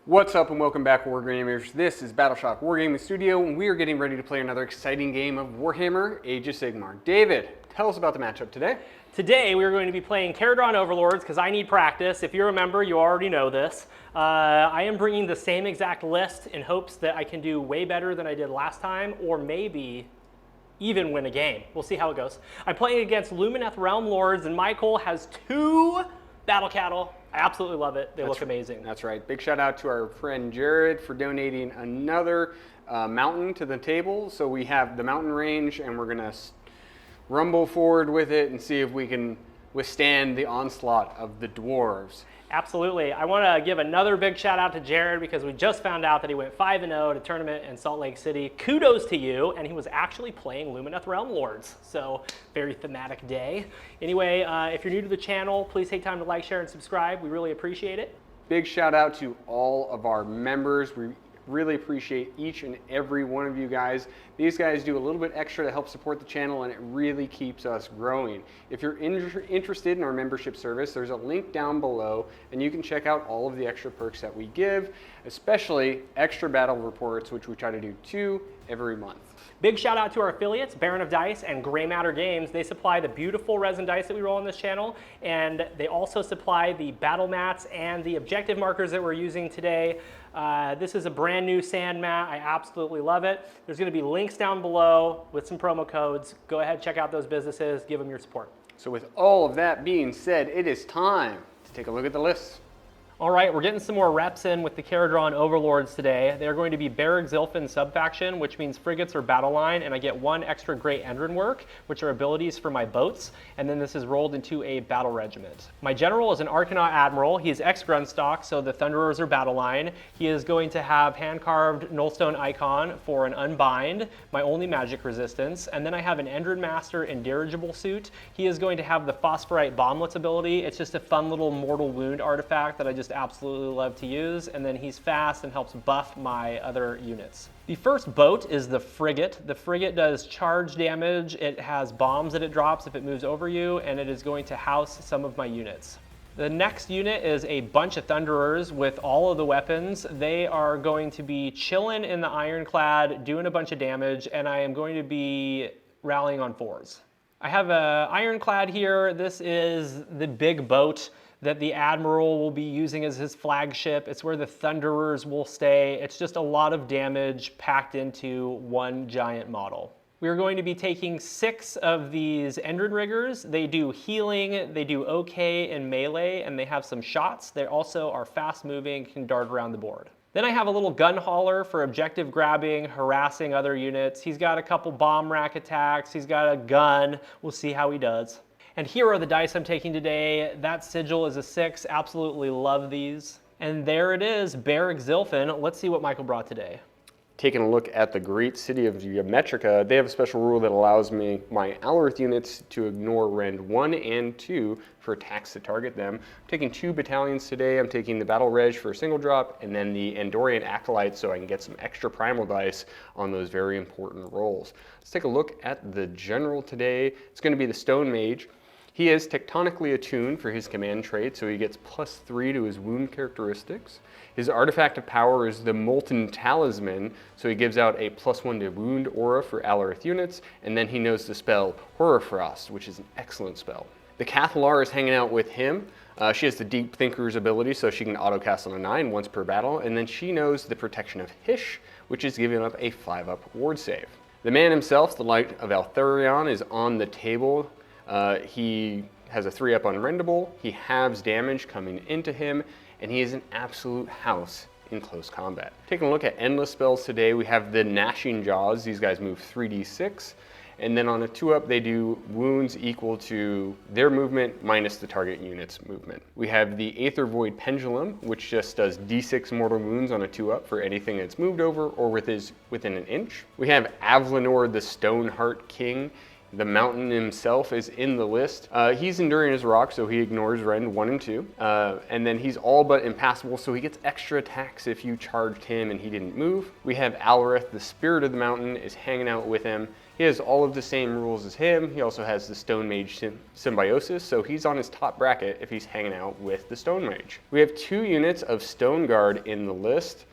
What's up and welcome back, Wargamers. This is Battleshock Wargaming Studio, and we are getting ready to play another exciting game of Warhammer Age of Sigmar. David, tell us about the matchup today. Today we're going to be playing Kharadron Overlords because I need practice. If you remember, you already know this. I am bringing the same exact list in hopes that I can do way better than I did last time, or maybe even win a game. We'll see how it goes. I'm playing against Lumineth Realm-lords, and Michael has two battle cattle. I absolutely love it. They look amazing. That's right. Big shout out to our friend Jared for donating another mountain to the table. So we have the mountain range, and we're going to rumble forward with it and see if we can withstand the onslaught of the dwarves. Absolutely. I want to give another big shout out to Jared because we just found out that he went 5-0 to tournament in Salt Lake City. Kudos to you. And he was actually playing Lumineth Realm-lords. So very thematic day. Anyway, if you're new to the channel, please take time to like, share, and subscribe. We really appreciate it. Big shout out to all of our members. We really appreciate each and every one of you guys. These guys do a little bit extra to help support the channel, and it really keeps us growing. If you're interested in our membership service, there's a link down below, and you can check out all of the extra perks that we give, especially extra battle reports, which we try to do 2 every month. Big shout out to our affiliates, Baron of Dice and Grey Matter Games. They supply the beautiful resin dice that we roll on this channel, and they also supply the battle mats and the objective markers that we're using today. This is a brand new sand mat. I absolutely love it. There's going to be links down below with some promo codes. Go ahead, check out those businesses, give them your support. So with all of that being said, it is time to take a look at the list. All right, we're getting some more reps in with the Kharadron Overlords today. They're going to be Barak Zilfin subfaction, which means frigates or battle line, and I get 1 extra Great Endrin work, which are abilities for my boats, and then this is rolled into a battle regiment. My general is an Arcanaut Admiral. He is ex-Grunstock, so the Thunderers are battle line. He is going to have hand-carved Nullstone icon for an unbind, my only magic resistance, and then I have an Endrin Master in dirigible suit. He is going to have the Phosphorite Bomblets ability. It's just a fun little mortal wound artifact that I just absolutely love to use, and then he's fast and helps buff my other units. The first boat is the frigate. The frigate does charge damage. It has bombs that it drops if it moves over you, and it is going to house some of my units. The next unit is a bunch of Thunderers with all of the weapons. They are going to be chilling in the Ironclad, doing a bunch of damage, and I am going to be rallying on 4s. I have an Ironclad here. This is the big boat that the Admiral will be using as his flagship. It's where the Thunderers will stay. It's just a lot of damage packed into one giant model. We're going to be taking 6 of these Endrin Riggers. They do healing, they do okay in melee, and they have some shots. They also are fast moving, can dart around the board. Then I have a little gun hauler for objective grabbing, harassing other units. He's got a couple bomb rack attacks. He's got a gun. We'll see how he does. And here are the dice I'm taking today. That sigil is a 6, absolutely love these. And there it is, Barak Zilfin. Let's see what Michael brought today. Taking a look at the great city of Ymetrica, they have a special rule that allows my Alorith units to ignore Rend 1 and 2 for attacks that target them. I'm taking 2 battalions today. I'm taking the Battle Reg for a single drop, and then the Andorian Acolyte so I can get some extra primal dice on those very important rolls. Let's take a look at the general today. It's going to be the Stone Mage. He is tectonically attuned for his command trait, so he gets +3 to his wound characteristics. His artifact of power is the Molten Talisman, so he gives out a +1 to wound aura for Alorith units, and then he knows the spell Horror Frost, which is an excellent spell. The Cathalar is hanging out with him. She has the Deep Thinker's ability, so she can autocast on a 9 once per battle, and then she knows the protection of Hish, which is giving up a 5-up ward save. The man himself, the Light of Altharion, is on the table. He has a 3-up unrendable, he halves damage coming into him, and he is an absolute house in close combat. Taking a look at endless spells today, we have the Gnashing Jaws. These guys move 3d6, and then on a 2-up they do wounds equal to their movement minus the target unit's movement. We have the Aether Void Pendulum, which just does d6 mortal wounds on a 2-up for anything that's moved over or within an inch. We have Avlanor the Stoneheart King. The Mountain himself is in the list. He's enduring as rock, so he ignores Rend 1 and 2. And then he's all but impassable, so he gets extra attacks if you charged him and he didn't move. We have Alrith, the Spirit of the Mountain, is hanging out with him. He has all of the same rules as him. He also has the Stone Mage Symbiosis, so he's on his top bracket if he's hanging out with the Stone Mage. We have 2 units of Stone Guard in the list.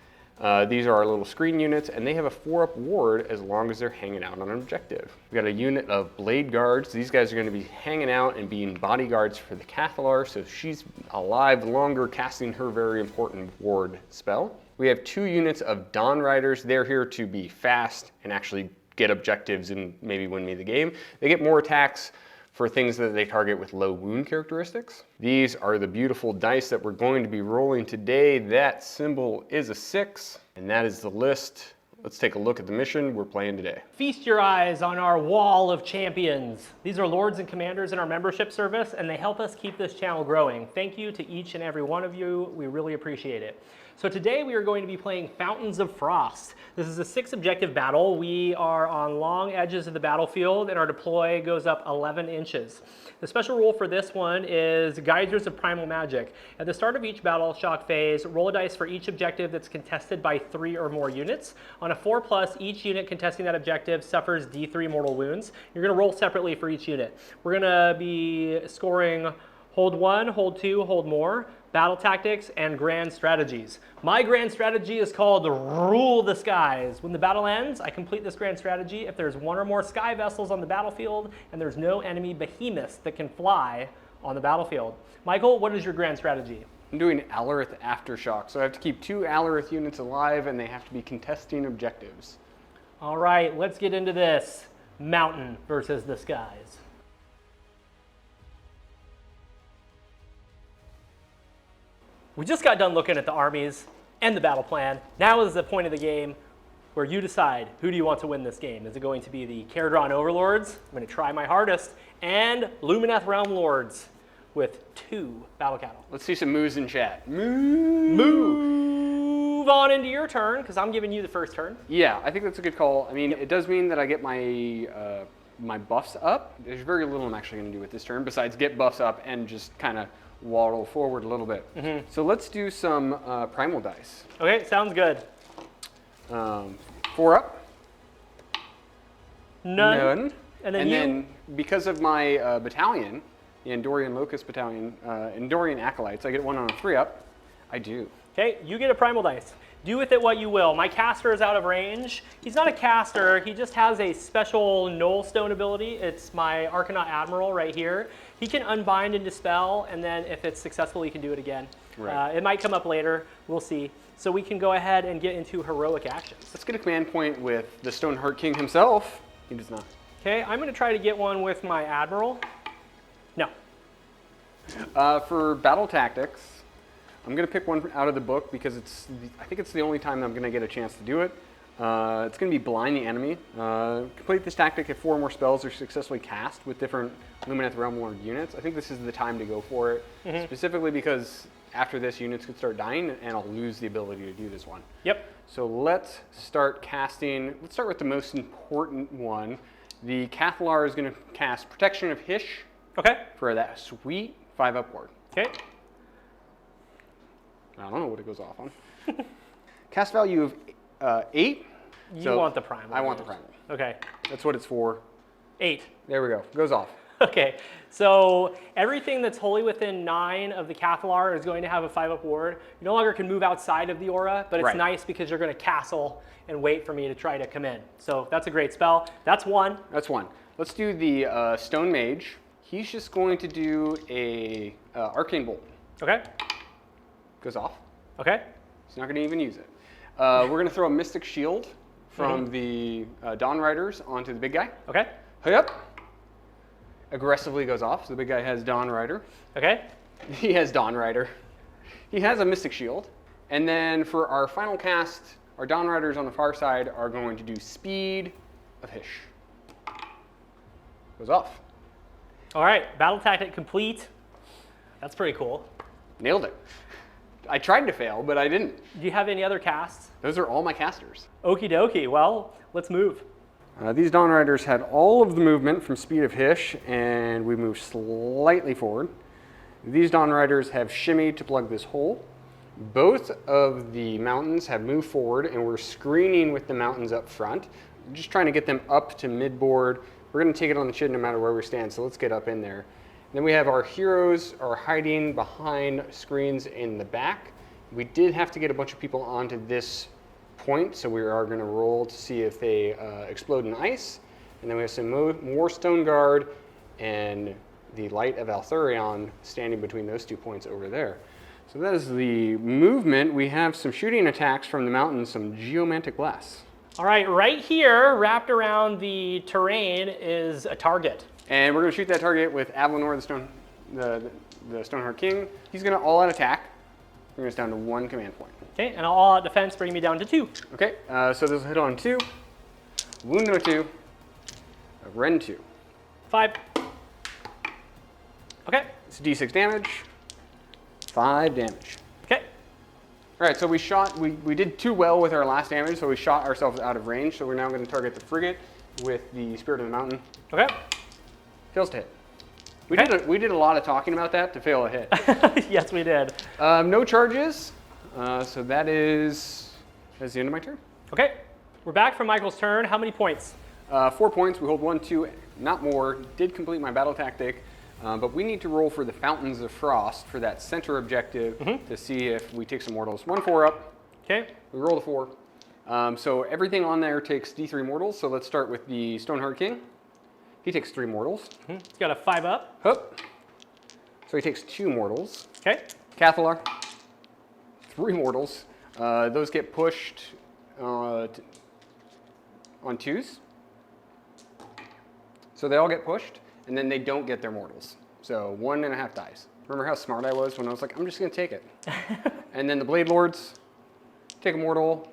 These are our little screen units, and they have a 4-up ward as long as they're hanging out on an objective. We've got a unit of Blade Guards. These guys are going to be hanging out and being bodyguards for the Cathalar, so she's alive longer, casting her very important ward spell. We have 2 units of Dawn Riders. They're here to be fast and actually get objectives and maybe win me the game. They get more attacks for things that they target with low wound characteristics. These are the beautiful dice that we're going to be rolling today. That symbol is a 6, and that is the list. Let's take a look at the mission we're playing today. Feast your eyes on our wall of champions. These are lords and commanders in our membership service, and they help us keep this channel growing. Thank you to each and every one of you. We really appreciate it. So today we are going to be playing Fountains of Frost. This is a 6 objective battle. We are on long edges of the battlefield, and our deploy goes up 11 inches. The special rule for this one is Geysers of Primal Magic. At the start of each battle shock phase, roll a dice for each objective that's contested by 3 or more units. On a 4+, each unit contesting that objective suffers D3 mortal wounds. You're going to roll separately for each unit. We're going to be scoring hold 1, hold 2, hold more, battle tactics, and grand strategies. My grand strategy is called Rule the Skies. When the battle ends, I complete this grand strategy if there's 1 or more sky vessels on the battlefield and there's no enemy behemoths that can fly on the battlefield. Michael, what is your grand strategy? I'm doing Alrith Aftershock, so I have to keep 2 Alrith units alive and they have to be contesting objectives. All right, let's get into this. Mountain versus the skies. We just got done looking at the armies and the battle plan. Now is the point of the game where you decide, who do you want to win this game? Is it going to be the Kharadron Overlords? I'm going to try my hardest. And Lumineth Realm-lords with 2 battle cattle. Let's see some moves in chat. Move on into your turn, because I'm giving you the first turn. Yeah, I think that's a good call. I mean, It does mean that I get my my buffs up. There's very little I'm actually going to do with this turn besides get buffs up and just kind of waddle forward a little bit. So let's do some primal dice. Okay, sounds good. 4 up. None. And then because of my battalion, the Andorian Locust Battalion, Andorian Acolytes, I get 1 on a 3 up. I do. Okay, you get a primal dice. Do with it what you will. My caster is out of range. He's not a caster, he just has a special Knoll Stone ability. It's my Arcanaut Admiral right here. He can unbind and dispel, and then if it's successful, he can do it again. Right. It might come up later, we'll see. So we can go ahead and get into heroic actions. Let's get a command point with the Stoneheart King himself. He does not. Okay, I'm gonna try to get one with my Admiral. No. For battle tactics, I'm going to pick one out of the book because I think it's the only time I'm going to get a chance to do it. It's going to be Blind the Enemy. Complete this tactic if 4 more spells are successfully cast with different Lumineth Realm-lord units. I think this is the time to go for it, specifically because after this, units could start dying and I'll lose the ability to do this one. Yep. So let's start casting. Let's start with the most important one. The Cathalar is going to cast Protection of Hysh. Okay. For that sweet 5-up ward. Okay. I don't know what it goes off on. Cast value of 8. You want the primal. I want the primal. Okay. That's what it's for. 8. There we go. Goes off. Okay. So everything that's wholly within 9 of the Cathalar is going to have a 5-up ward. You no longer can move outside of the aura, but it's nice because you're going to castle and wait for me to try to come in. So that's a great spell. That's 1. That's 1. Let's do the Stone Mage. He's just going to do a Arcane Bolt. Okay. Goes off. Okay. He's not going to even use it. We're going to throw a Mystic Shield from the Dawn Riders onto the big guy. Okay. Hurry up. Aggressively goes off, so the big guy has Dawn Rider. Okay. He has Dawn Rider. He has a Mystic Shield. And then for our final cast, our Dawn Riders on the far side are going to do Speed of Hysh. Goes off. All right. Battle tactic complete. That's pretty cool. Nailed it. I tried to fail, but I didn't. Do you have any other casts? Those are all my casters. Okie dokie. Well, let's move. These Dawn Riders had all of the movement from Speed of Hish, and we moved slightly forward. These Dawn Riders have shimmied to plug this hole. Both of the mountains have moved forward, and we're screening with the mountains up front. We're just trying to get them up to mid-board. We're going to take it on the chin no matter where we stand, so let's get up in there. Then we have our heroes are hiding behind screens in the back. We did have to get a bunch of people onto this point, so we are going to roll to see if they explode in ice. And then we have some more Stone Guard and the Light of Althurion standing between those 2 points over there. So that is the movement. We have some shooting attacks from the mountains, some geomantic blasts. All right here, wrapped around the terrain, is a target. And we're going to shoot that target with Avalanor, the Stoneheart King. He's going to all-out attack, bring us down to 1 command point. Okay, and all-out defense bring me down to 2. Okay, so this will hit on 2, wound on 2, rend 2. 5. Okay. It's d6 damage, 5 damage. Okay. All right, so we did too well with our last damage, so we shot ourselves out of range. So we're now going to target the frigate with the Spirit of the Mountain. Okay. Fails to hit. We did a lot of talking about that to fail a hit. Yes, we did. No charges, so that's the end of my turn. Okay. We're back from Michael's turn. How many points? 4 points. We hold 1, 2, not more. Did complete my battle tactic. But we need to roll for the Fountains of Frost for that center objective to see if we take some mortals. 1 4 up. Okay. We roll the 4. So everything on there takes d3 mortals. So let's start with the Stoneheart King. He takes 3 mortals. He's got a 5 up. Hup. So he takes 2 mortals. Okay. Cathalar, 3 mortals. Those get pushed on 2s. So they all get pushed. And then they don't get their mortals. So 1.5 dice. Remember how smart I was when I was like, I'm just going to take it. And then the Blade Lords take a mortal.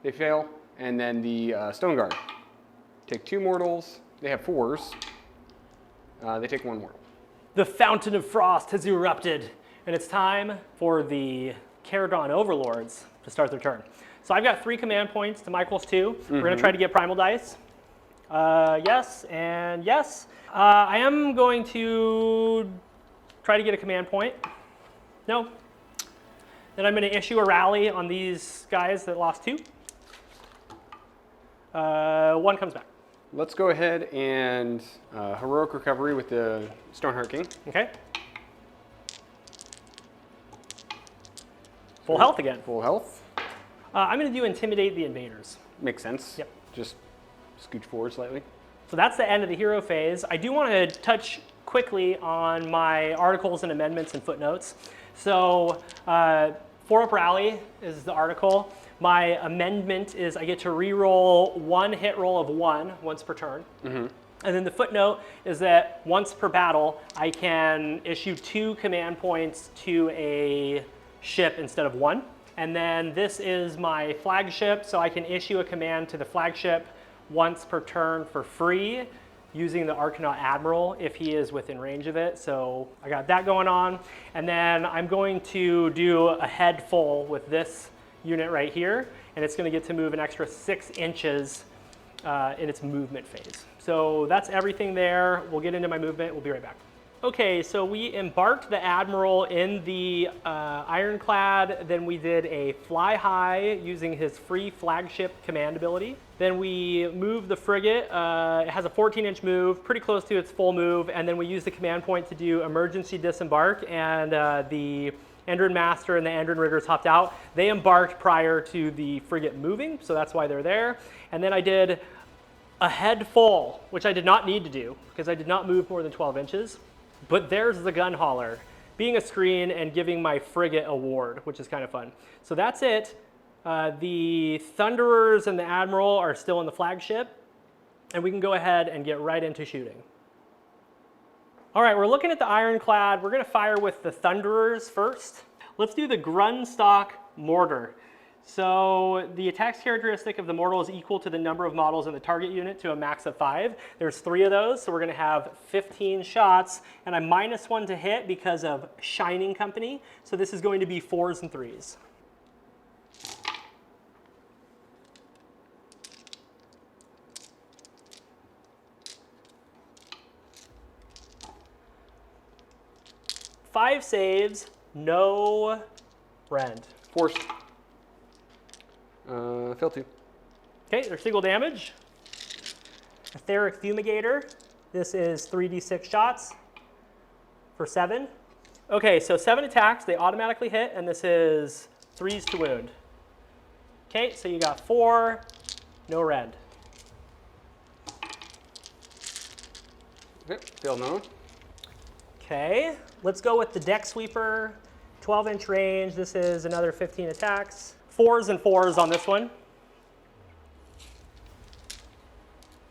They fail. And then the Stone Guard take 2 mortals. They have 4s. They take 1 mortal. The Fountain of Frost has erupted, and it's time for the Kharadron Overlords to start their turn. So I've got 3 command points to Michael's 2. We're going to try to get primal dice. Yes and yes. I am going to try to get a command point. No. Then I'm going to issue a rally on these guys that lost 2. 1 comes back. Let's go ahead and heroic recovery with the Stoneheart King. Okay. Full health again. Full health. I'm going to do Intimidate the Invaders. Makes sense. Yep. Just scooch forward slightly. So that's the end of the hero phase. I do want to touch quickly on my articles and amendments and footnotes. So 4-up rally is the article. My amendment is I get to re-roll 1 hit roll of 1 once per turn. And then the footnote is that once per battle, I can issue 2 command points to a ship instead of 1. And then this is my flagship, so I can issue a command to the flagship once per turn for free using the Arcanaut Admiral if he is within range of it. So I got that going on. And then I'm going to do a head full with this unit right here, and it's going to get to move an extra 6 inches in its movement phase. So that's everything there. We'll get into my movement. We'll be right back. Okay, so we embarked the Admiral in the Ironclad, then we did a fly high using his free flagship command ability. Then we moved the frigate, it has a 14-inch move, pretty close to its full move, and then we used the command point to do emergency disembark, and the Endrin Master and the Endrin Riggers hopped out. They embarked prior to the frigate moving, so that's why they're there. And then I did a head full, which I did not need to do, because I did not move more than 12 inches. But there's the gun hauler, being a screen and giving my frigate a ward, which is kind of fun. So that's it. The Thunderers and the Admiral are still in the flagship, and we can go ahead and get right into shooting. All right, we're looking at the Ironclad. We're gonna fire with the Thunderers first. Let's do the Grunstock Mortar. So the attack characteristic of the mortal is equal to the number of models in the target unit to a max of 5. There's 3 of those, so we're going to have 15 shots, and I'm -1 to hit because of Shining Company. So this is going to be 4s and 3s. 5 saves, no rend. Forced. Fail 2. Okay, they're single damage. Etheric Fumigator. This is 3d6 shots for 7. Okay, so 7 attacks, they automatically hit, and this is 3s to wound. Okay, so you got 4, no rend. Okay, fail no. Okay, let's go with the Deck Sweeper. 12-inch range, this is another 15 attacks. 4s and 4s on this one.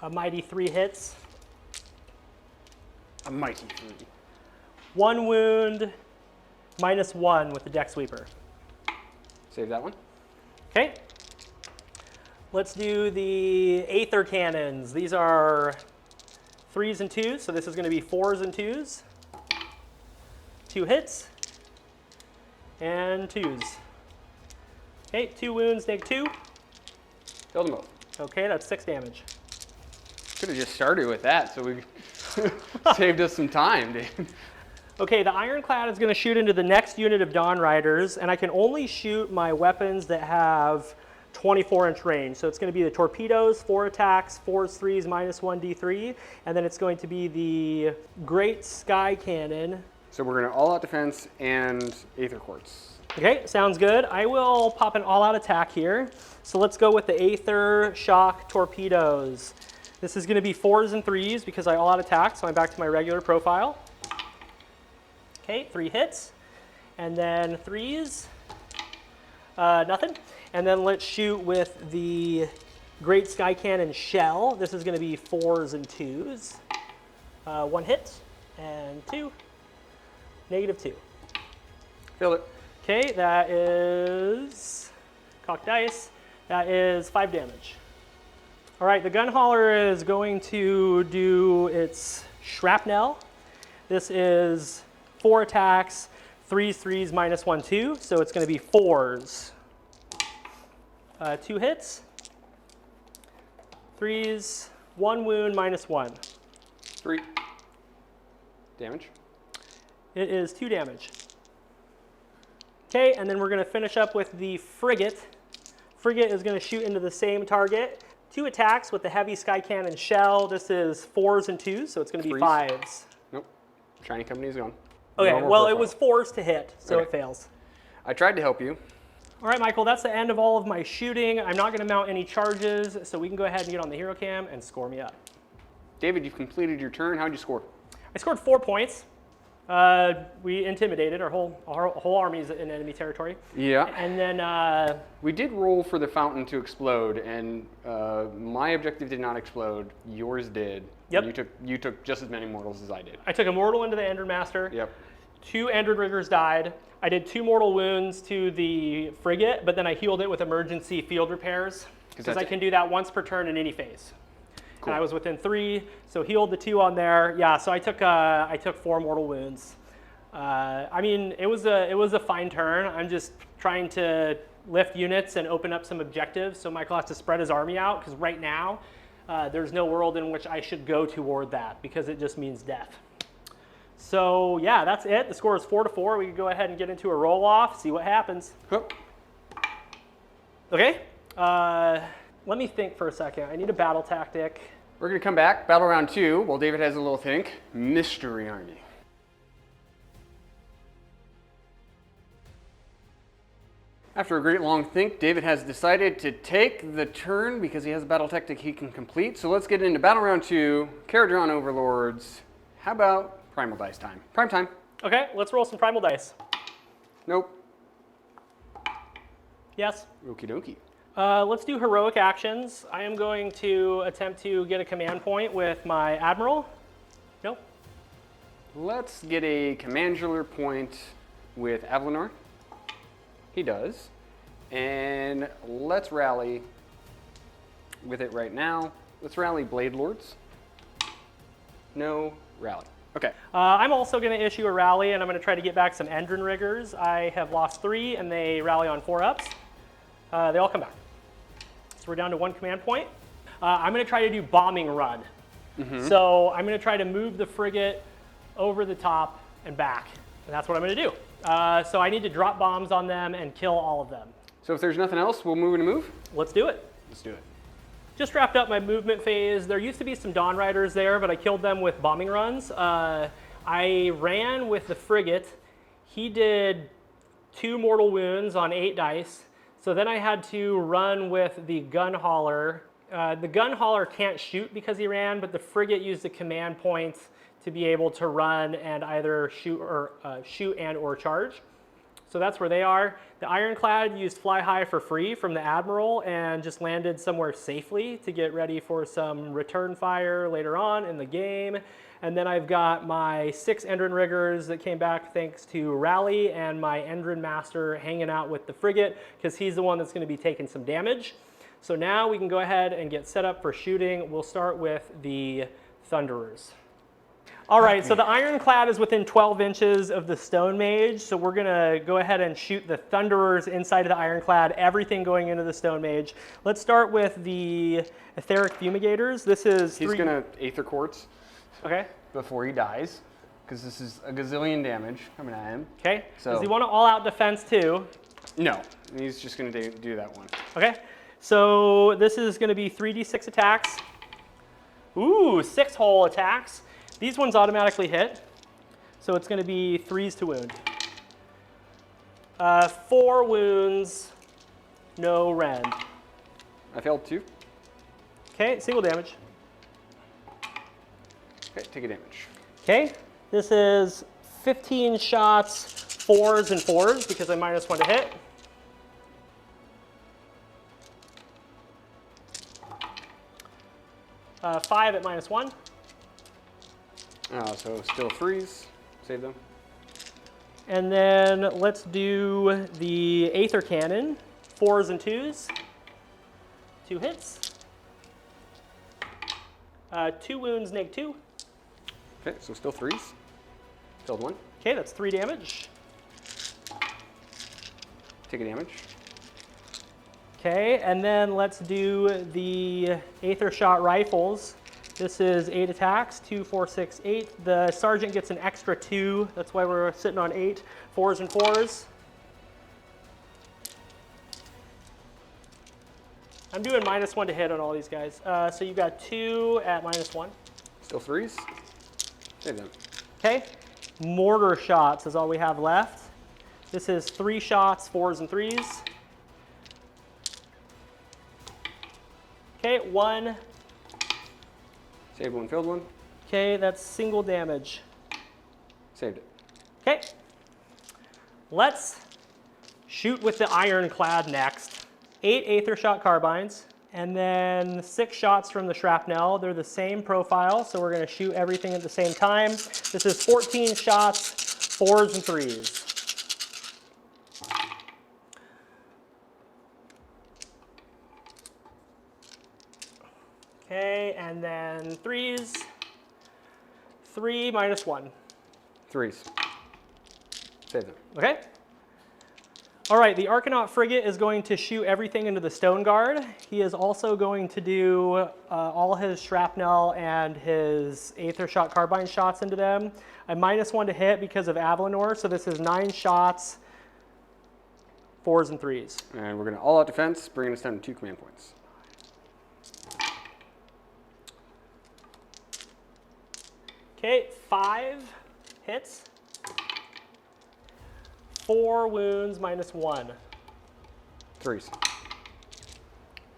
A mighty 3 hits. A mighty 3. 1 wound, -1 with the Deck Sweeper. Save that one. Okay. Let's do the Aether Cannons. These are 3s and 2s, so this is going to be 4s and 2s. 2 hits. And 2s. Okay, 2 wounds, -2. Failed them both. Okay, that's 6 damage. Could have just started with that, so we saved us some time, dude. Okay, the Ironclad is going to shoot into the next unit of Dawn Riders, and I can only shoot my weapons that have 24-inch range. So it's going to be the torpedoes, 4 attacks, 4s, 3s, -1 D3, and then it's going to be the Great Sky Cannon. So we're going to all-out defense and Aether Quartz. Okay, sounds good. I will pop an all-out attack here. So let's go with the Aether Shock Torpedoes. This is going to be 4s and 3s because I all-out attack, so I'm back to my regular profile. Okay, 3 hits. And then 3s, nothing. And then let's shoot with the Great Sky Cannon Shell. This is going to be 4s and 2s. 1 hit and 2. -2. Failed it. Okay, that is, cock dice, that is 5 damage. All right, the gun hauler is going to do its shrapnel. This is 4 attacks, 3s, 3s, -1, 2, so it's going to be 4s. 2 hits, 3s, 1 wound, -1. 3 damage. It is 2 damage. Okay, and then we're going to finish up with the Frigate. Frigate is going to shoot into the same target. 2 attacks with the Heavy Sky Cannon Shell. This is 4s and 2s, so it's going to be 5s. Nope. Shiny Company is gone. Okay, Normal well, profile. it was 4s to hit, so Okay. it fails. I tried to help you. All right, Michael, that's the end of all of my shooting. I'm not going to mount any charges, so we can go ahead and get on the hero cam and score me up. David, you've completed your turn. How'd you score? I scored 4 points. We intimidated our whole army's in enemy territory. Yeah. And then We did roll for the fountain to explode, and my objective did not explode. Yours did. Yep. And you took just as many mortals as I did. I took a mortal into the Endrin Master. Yep. 2 Endrin Riggers died. I did 2 mortal wounds to the Frigate, but then I healed it with emergency field repairs because I can do that once per turn in any phase. Cool. And I was within 3, so healed the 2 on there. Yeah, so I took 4 mortal wounds. I mean, it was a fine turn. I'm just trying to lift units and open up some objectives. So Michael has to spread his army out because right now there's no world in which I should go toward that because it just means death. So yeah, that's it. The score is 4-4. We can go ahead and get into a roll off, see what happens. Hup. Okay. Let me think for a second. I need a battle tactic. We're going to come back, battle round 2, while David has a little think. Mystery Army. After a great long think, David has decided to take the turn because he has a battle tactic he can complete. So let's get into battle round 2, Kharadron Overlords. How about Primal Dice time? Prime time. Okay, let's roll some primal dice. Nope. Yes. Okie dokie. Let's do heroic actions. I am going to attempt to get a command point with my admiral. Nope. Let's get a commandular point with Avalenor. He does. And let's rally with it right now. Let's rally Blade Lords. No rally. Okay. I'm also going to issue a rally, and I'm going to try to get back some Endrin Riggers. I have lost 3, and they rally on 4-ups. They all come back. So we're down to 1 command point. I'm going to try to do bombing run. So I'm going to try to move the frigate over the top and back. And that's what I'm going to do. So I need to drop bombs on them and kill all of them. So if there's nothing else, we'll move into move? Let's do it. Let's do it. Just wrapped up my movement phase. There used to be some Dawn Riders there, but I killed them with bombing runs. I ran with the frigate. He did 2 mortal wounds on 8 dice. So then I had to run with the gun hauler. The gun hauler can't shoot because he ran, but the frigate used the command point to be able to run and either shoot and or charge. So that's where they are. The Ironclad used Fly High for free from the Admiral and just landed somewhere safely to get ready for some return fire later on in the game. And then I've got my 6 Endrin Riggers that came back thanks to Rally, and my Endrin Master hanging out with the frigate because he's the one that's going to be taking some damage. So now we can go ahead and get set up for shooting. We'll start with the Thunderers. All right, so the Ironclad is within 12 inches of the Stone Mage, so we're gonna go ahead and shoot the Thunderers inside of the Ironclad, everything going into the Stone Mage. Let's start with the Etheric Fumigators. This is He's gonna Aether Quartz Okay. before he dies, because this is a gazillion damage coming at him. Okay, So does he want to all-out defense too? No, he's just gonna do that one. Okay, so this is gonna be 3d6 attacks. Ooh, 6-hole attacks. These ones automatically hit, so it's going to be 3s to wound. 4 wounds, no rend. I failed 2. Okay, single damage. Okay, take a damage. Okay, this is 15 shots, 4s and 4s because I -1 to hit. Five at -1. So still 3s. Save them. And then let's do the Aether Cannon, 4s and 2s. 2 hits. 2 wounds, -2. Okay, so still 3s. Failed 1. Okay, that's 3 damage. Take a damage. Okay, and then let's do the Aether Shot Rifles. This is 8 attacks, 2, 4, 6, 8. The Sergeant gets an extra 2. That's why we're sitting on 8. 4s and 4s. I'm doing -1 to hit on all these guys. So you've got 2 at -1. Still 3s. Save them. Okay, Mortar Shots is all we have left. This is 3 shots, 4s and 3s. Okay, 1. Saved 1, failed 1. Okay, that's single damage. Saved it. Okay, let's shoot with the Ironclad next. 8 Aether Shot Carbines, and then 6 shots from the Shrapnel. They're the same profile, so we're going to shoot everything at the same time. This is 14 shots, 4s and 3s. Okay, and then 3s. 3 -1. 3s. Save them. Okay. All right, the Arcanaut Frigate is going to shoot everything into the Stone Guard. He is also going to do all his Shrapnel and his Aether Shot Carbine shots into them. I'm -1 to hit because of Avalanor, so this is 9 shots, 4s and 3s. And we're going to all-out defense, bringing us down to 2 command points. Okay, 5 hits. 4 wounds, -1. 3s.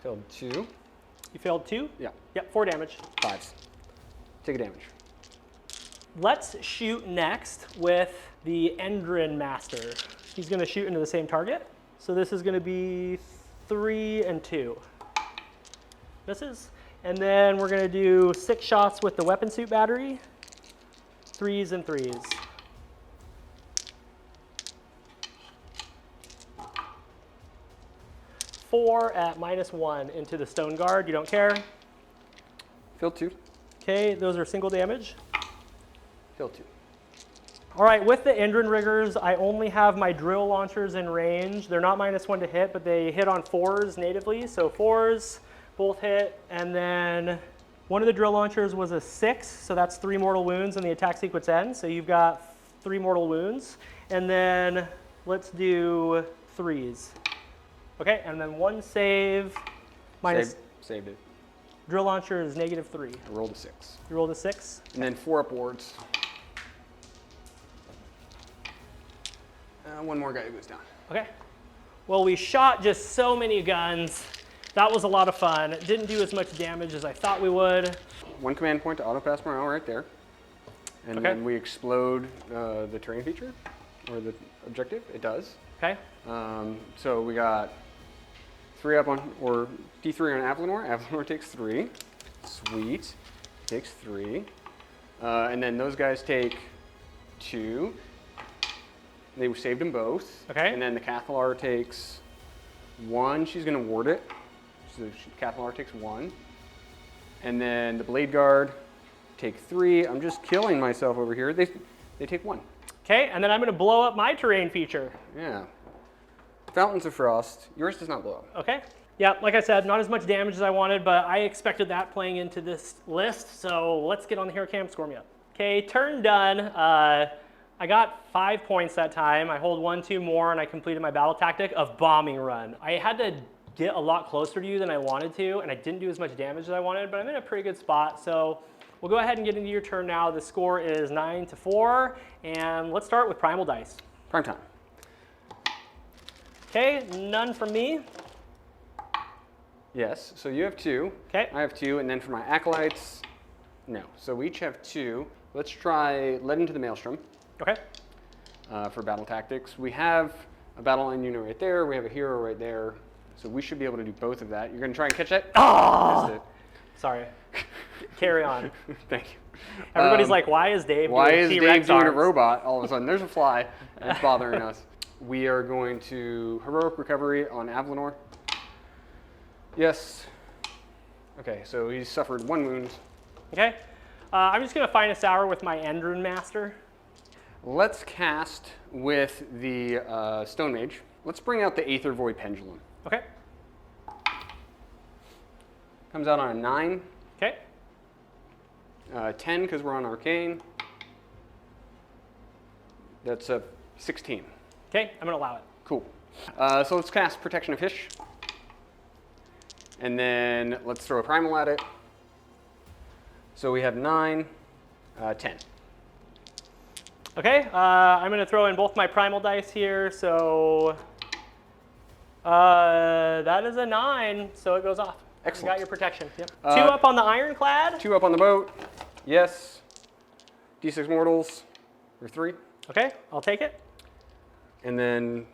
Failed 2. You failed 2? Yeah. Yep, 4 damage. 5s. Take a damage. Let's shoot next with the Endrin Master. He's going to shoot into the same target. So this is going to be 3 and 2. Misses. And then we're going to do 6 shots with the Weapon Suit Battery. 3s and 3s. 4 at -1 into the Stone Guard. You don't care. Failed 2. Okay, those are single damage. Failed 2. All right, with the Endrin Riggers, I only have my drill launchers in range. They're not -1 to hit, but they hit on 4s natively. So 4s, both hit, and then one of the drill launchers was a 6, so that's 3 mortal wounds and the attack sequence ends. So you've got 3 mortal wounds. And then let's do 3s. Okay, and then 1 save minus. Saved it. Drill launcher is -3. I rolled a 6. You rolled a 6. And then 4 upwards. One more guy who goes down. Okay. Well, we shot just so many guns. That was a lot of fun. It didn't do as much damage as I thought we would. 1 command point to auto pass morale right there. And then we explode the terrain feature, or the objective. It does. Okay. So we got 3 up on, or D3 on Avlanor. Avlanor takes 3. Sweet. Takes 3. And then those guys take 2. They saved them both. Okay. And then the Cathalar takes 1. She's going to ward it. So Cathalar takes 1. And then the Blade Guard take 3. I'm just killing myself over here. They take 1. Okay, and then I'm going to blow up my terrain feature. Yeah. Fountains of Frost. Yours does not blow up. Okay. Yeah, like I said, not as much damage as I wanted, but I expected that playing into this list. So let's get on the hero cam, score me up. Okay, turn done. I got 5 points that time. I hold 1, 2 more, and I completed my battle tactic of bombing run. I had to get a lot closer to you than I wanted to, and I didn't do as much damage as I wanted, but I'm in a pretty good spot. So we'll go ahead and get into your turn now. The score is 9-4, and let's start with primal dice. Prime time. Okay, none from me. Yes, so you have 2. Okay. I have 2, and then for my acolytes, no. So we each have 2. Let's try Led into the Maelstrom. Okay. For battle tactics. We have a battle line unit right there. We have a hero right there. So we should be able to do both of that. You're going to try and catch that? Oh! Missed it. Sorry. Carry on. Thank you. Everybody's like, why is Dave Why doing is T-Rex Dave doing a arms? robot all of a sudden? There's a fly, and it's bothering us. We are going to Heroic Recovery on Avlanor. Yes. Okay, so he's suffered 1 wound. Okay. I'm just going to find a sour with my Endrin Master. Let's cast with the Stone Mage. Let's bring out the Aether Void Pendulum. Okay. Comes out on a 9. Okay. 10 because we're on Arcane. That's a 16. Okay, I'm going to allow it. Cool. So let's cast Protection of Hish. And then let's throw a Primal at it. So we have 9, 10. Okay, I'm going to throw in both my primal dice here, so that is a 9, so it goes off. Excellent. You got your protection. Yep. 2 up on the Ironclad. 2 up on the boat. Yes. D6 mortals. Or 3. Okay, I'll take it. And then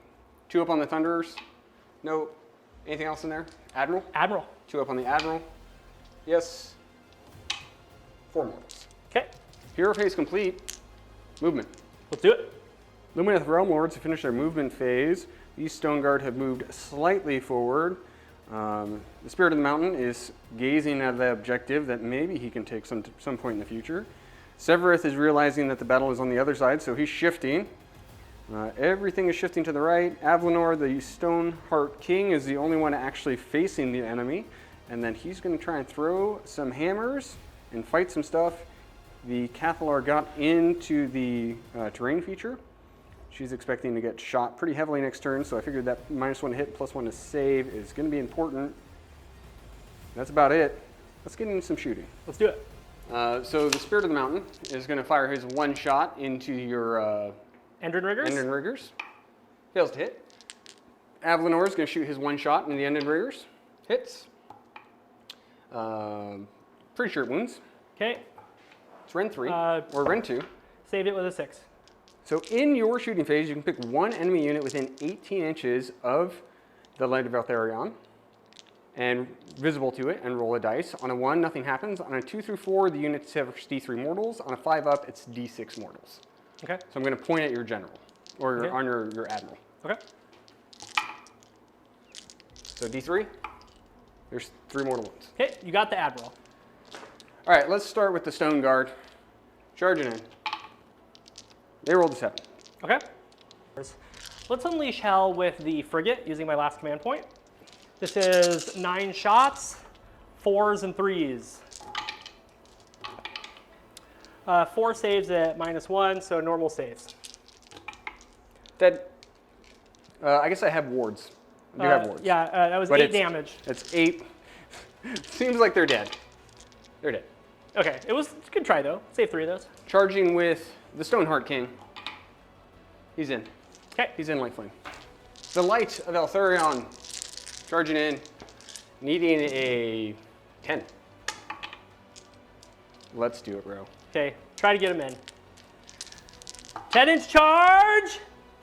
2 up on the Thunderers. No. Anything else in there? Admiral? Admiral. 2 up on the Admiral. Yes. 4 mortals. Okay, Hero phase complete. Movement. let's do it. Lumineth Realm-lords have finished their movement phase. These Stone Guard have moved slightly forward. The Spirit of the Mountain is gazing at the objective that maybe he can take some point in the future. Severeth is realizing that the battle is on the other side, so he's shifting. Everything is shifting to the right. Avlanor, the Stoneheart King, is the only one actually facing the enemy. And then he's going to try and throw some hammers and fight some stuff. The Cathalar got into the terrain feature. She's expecting to get shot pretty heavily next turn, so I figured that -1 hit, +1 to save is going to be important. That's about it. Let's get into some shooting. Let's do it. So the Spirit of the Mountain is going to fire his 1 shot into your Endrin Riggers. Endrin Riggers. Fails to hit. Avlanor is going to shoot his 1 shot into the Endrin Riggers. Hits. Pretty sure it wounds. Okay, It's Ren 3, or Ren 2. saved it with a 6. So in your shooting phase, you can pick 1 enemy unit within 18 inches of the Light of Eltharion and visible to it, and roll a dice. On a 1, nothing happens. On a 2 through 4, the unit suffers D3 mortals. On a 5 up, it's D6 mortals. Okay. So I'm going to point at your general, or Okay. on your admiral. Okay. So D3, there's 3 mortal wounds. Okay, you got the Admiral. All right, let's start with the Stone Guard. Charging in. They rolled a 7. Okay. Let's unleash hell with the frigate using my last command point. This is 9 shots, 4s and 3s. 4 saves at -1, so normal saves. Dead. I guess I have wards. I do have wards. Yeah, that was But 8 damage. It's 8. Seems like they're dead. They're dead. Okay, it was a good try though. Save 3 of those. Charging with the Stoneheart King. He's in. Okay. He's in Light Flame. The Light of Eltharion. Charging in. Needing a 10. Let's do it, bro. Okay, try to get him in. 10-inch charge!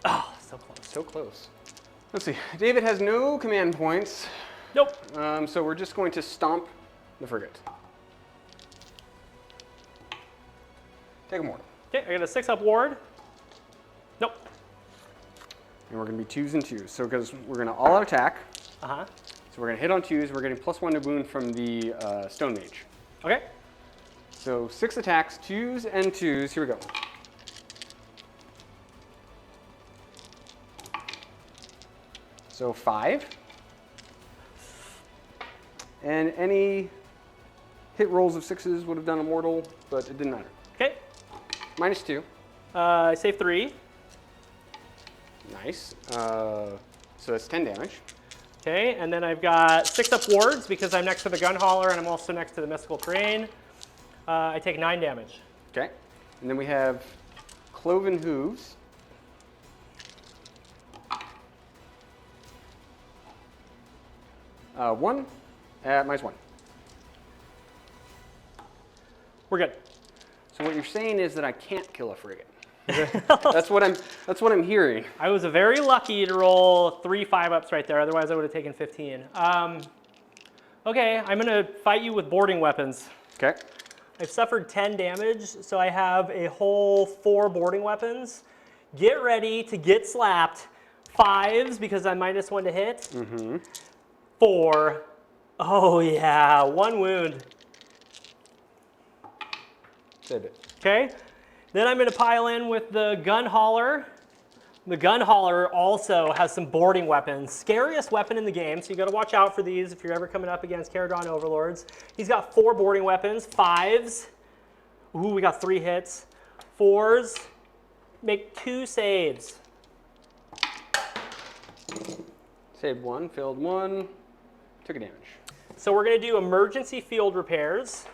Oh, so close. So close. Let's see. David has no command points. Nope. So we're just going to stomp the frigate. Take a mortal. Okay, I got a 6-up ward. Nope. And we're going to be 2s and 2s. So because we're going to all-out attack. Uh-huh. So we're going to hit on 2s. We're getting +1 to wound from the Stone Mage. Okay. So 6 attacks, 2s and 2s. Here we go. So 5. And any hit rolls of 6s would have done a mortal, but it didn't matter. Okay. -2. Save 3. Nice. So that's 10 damage. Okay, and then I've got 6-up wards because I'm next to the gun hauler and I'm also next to the mystical crane. I take 9 damage. Okay. And then we have Cloven Hooves. One at -1. We're good. So what you're saying is that I can't kill a frigate. That's what I'm hearing. I was very lucky to roll 3 5-ups right there. Otherwise, I would have taken 15. Okay, I'm going to fight you with boarding weapons. Okay. I've suffered 10 damage, so I have a whole 4 boarding weapons. Get ready to get slapped. 5s because I'm -1 to hit. Mm-hmm. 4. Oh yeah, 1 wound. Save it. Okay. Then I'm going to pile in with the gun hauler. The gun hauler also has some boarding weapons. Scariest weapon in the game, so you got to watch out for these if you're ever coming up against Kharadron Overlords. He's got 4 boarding weapons, 5s. Ooh, we got 3 hits. 4s. Make 2 saves. Saved 1, failed 1, took a damage. So we're going to do emergency field repairs.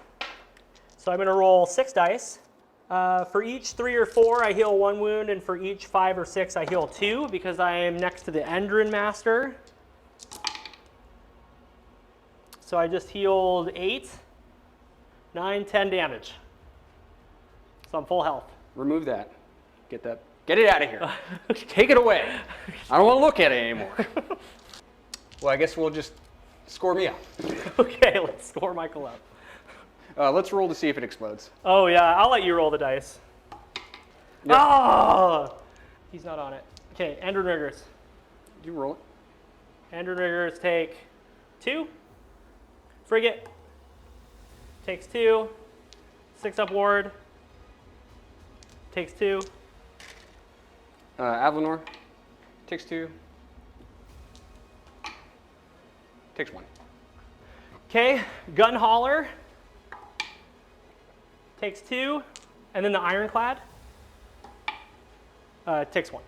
So I'm going to roll 6 dice. For each 3 or 4, I heal 1 wound, and for each 5 or 6, I heal 2 because I am next to the Endrin Master. So I just healed 8, 9, 10 damage. So I'm full health. Remove that. Get that. Get it out of here. Take it away. I don't want to look at it anymore. Well, I guess we'll just score me up. Okay, let's score Michael up. Let's roll to see if it explodes. Oh yeah, I'll let you roll the dice. Yep. Oh! He's not on it. Okay, Endrin Riggers. You roll it. Endrin Riggers take 2. Frigate takes 2. 6-up ward takes 2. Avlanor takes 2. Takes 1. Okay, gun hauler takes 2, and then the ironclad takes 1.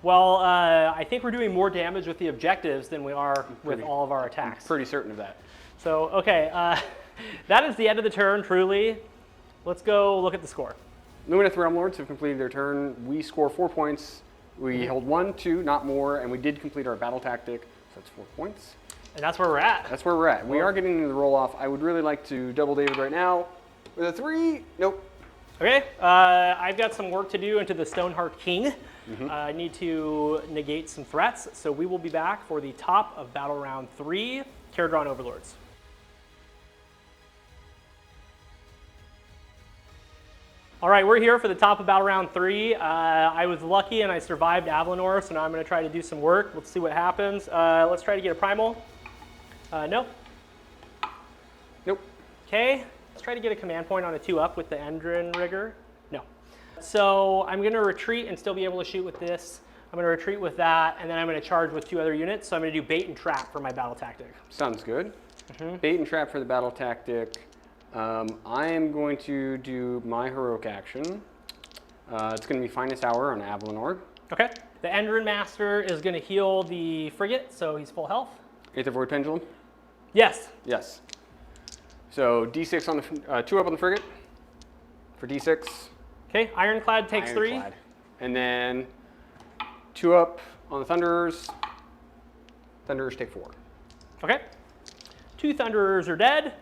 Well, I think we're doing more damage with the objectives than we are with all of our attacks. I'm pretty certain of that. So, okay, that is the end of the turn, truly. Let's go look at the score. Lumineth Realm-lords have completed their turn. We score 4 points. We held 1, 2, not more, and we did complete our battle tactic, so that's 4 points. And that's where we're at. That's where we're at. We are getting into the roll-off. I would really like to double David right now with a 3. Nope. Okay, I've got some work to do into the Stoneheart King. I need to negate some threats, so we will be back for the top of Battle Round 3, Kharadron Overlords. All right, we're here for the top of Battle Round 3. I was lucky and I survived Avlanor, so now I'm going to try to do some work. Let's see what happens. Let's try to get a primal. Nope. Nope. Okay, let's try to get a command point on a 2-up with the Endrin Rigger. No. So I'm going to retreat and still be able to shoot with this. I'm going to retreat with that, and then I'm going to charge with 2 other units. So I'm going to do bait and trap for my battle tactic. Sounds good. Bait and trap for the battle tactic. I am going to do my heroic action. It's going to be Finest Hour on Avlanor. Okay. The Endrin Master is going to heal the frigate, so he's full health. Aether Void Pendulum? Yes. Yes. So D6 on the 2 up on the frigate for D6. Okay, Ironclad takes 3. Ironclad. And then 2 up on the Thunderers. Thunderers take 4. Okay. 2 Thunderers are dead.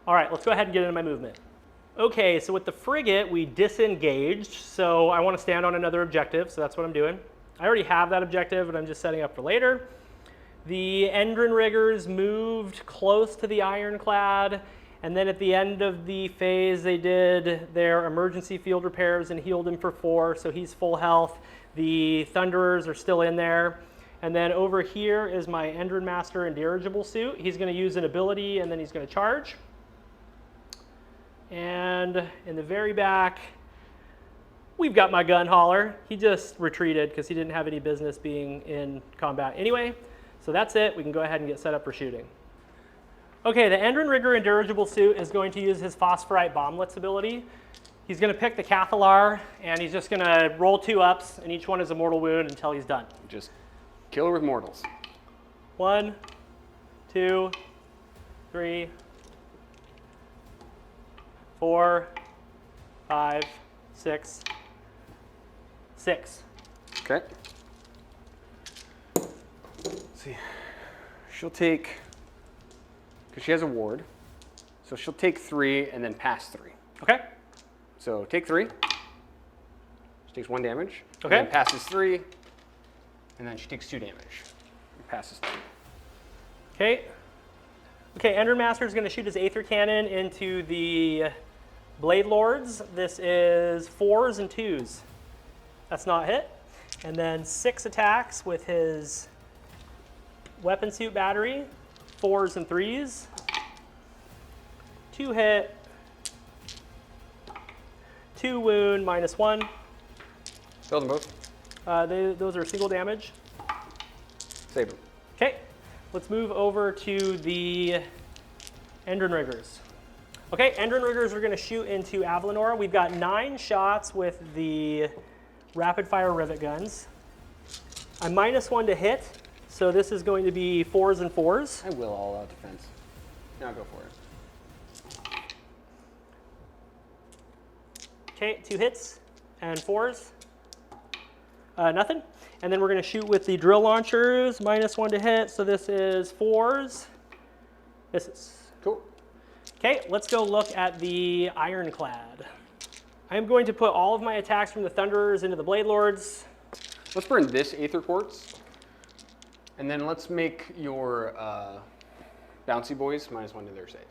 All right, let's go ahead and get into my movement. Okay, so with the frigate, we disengaged, so I want to stand on another objective, so that's what I'm doing. I already have that objective, but I'm just setting up for later. The Endrin Riggers moved close to the Ironclad, and then at the end of the phase, they did their emergency field repairs and healed him for 4, so he's full health. The Thunderers are still in there. And then over here is my Endrin Master in Dirigible Suit. He's going to use an ability, and then he's going to charge. And in the very back, we've got my gun hauler. He just retreated because he didn't have any business being in combat anyway. So that's it. We can go ahead and get set up for shooting. Okay, the Endrin Rigger in Dirigible Suit is going to use his Phosphorite Bomblets ability. He's going to pick the Cathalar, and he's just going to roll 2 ups, and each one is a mortal wound until he's done. Just kill her with mortals. 1, 2, 3, 4, 5, 6, 6. Okay. Let's see. She'll take, because she has a ward, so she'll take 3 and then pass 3. Okay. So take 3. She takes 1 damage. Okay. And then passes 3. And then she takes 2 damage. And passes 3. Okay. Okay, Endrin Master is going to shoot his Aether Cannon into the Blade Lords. This is 4s and 2s. That's not hit. And then 6 attacks with his Weapon Suit Battery. 4s and 3s. 2 hit. 2 wound, -1. Kill them both. Those are single damage. Save them. Okay, let's move over to the Endrin Riggers. Okay, Endrin Riggers are going to shoot into Avalanor. We've got 9 shots with the rapid fire rivet guns. I'm -1 to hit, so this is going to be 4s and 4s. I will all out defense. Now go for it. Okay, 2 hits and 4s. Nothing. And then we're going to shoot with the drill launchers, -1 to hit, so this is 4s. This is. Cool. Okay, let's go look at the Ironclad. I'm going to put all of my attacks from the Thunderers into the Blade Lords. Let's burn this Aether Quartz. And then let's make your bouncy boys -1 to their save.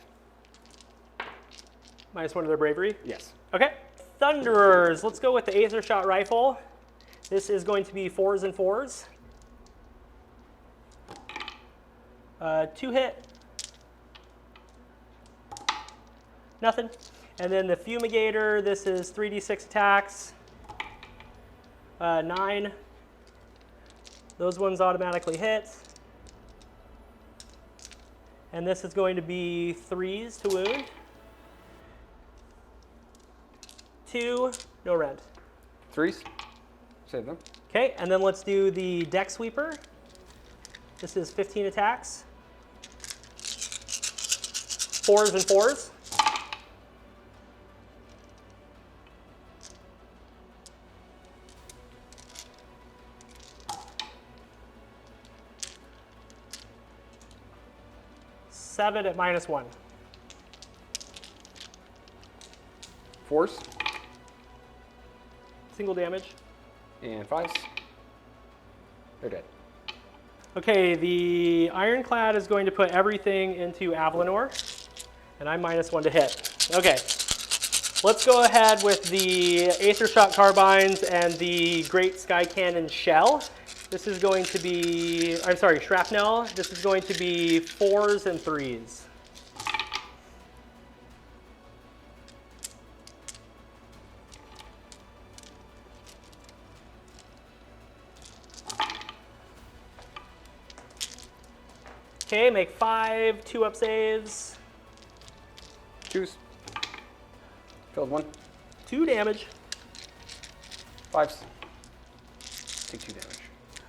-1 to their bravery. Yes. Okay. Thunderers, let's go with the Aether Shot Rifle. This is going to be 4s and 4s. 2 hit. Nothing. And then the Fumigator, this is 3d6 attacks. 9. Those ones automatically hit. And this is going to be 3s to wound. 2, no rend. 3s. Save them. Okay, and then let's do the Deck Sweeper. This is 15 attacks. 4s and 4s. Seven at -1. 4s. Single damage. And 5s. They're dead. Okay, the Ironclad is going to put everything into Avalanor, and I'm -1 to hit. Okay, let's go ahead with the Aether Shot Carbines and the Great Sky Cannon Shell. This is going to be, I'm sorry, Shrapnel. This is going to be 4s and 3s. Okay, make 5 2-up saves. 2s. Failed 1. 2 damage. 5s. Take 2 damage.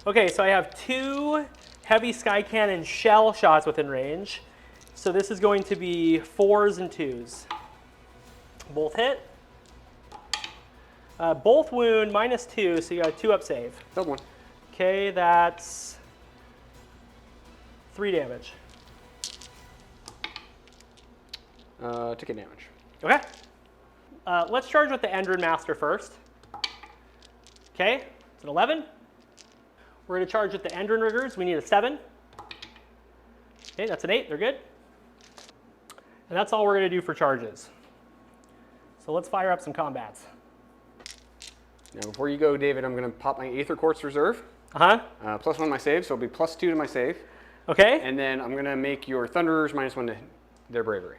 Okay, so I have 2 heavy sky cannon shell shots within range. So this is going to be 4s and 2s. Both hit. Both wound, -2, so you got a 2-up save. Failed one. Okay, that's 3 damage. Ticket damage. Okay. Let's charge with the Endrin Master first. Okay, it's an 11. We're going to charge with the Endrin Riggers. We need a 7. Okay, that's an 8. They're good. And that's all we're going to do for charges. So let's fire up some combats. Now, before you go, David, I'm going to pop my Aether Quartz Reserve. Uh-huh. +1 to my save, so it'll be +2 to my save. Okay. And then I'm going to make your Thunderers -1 to their bravery.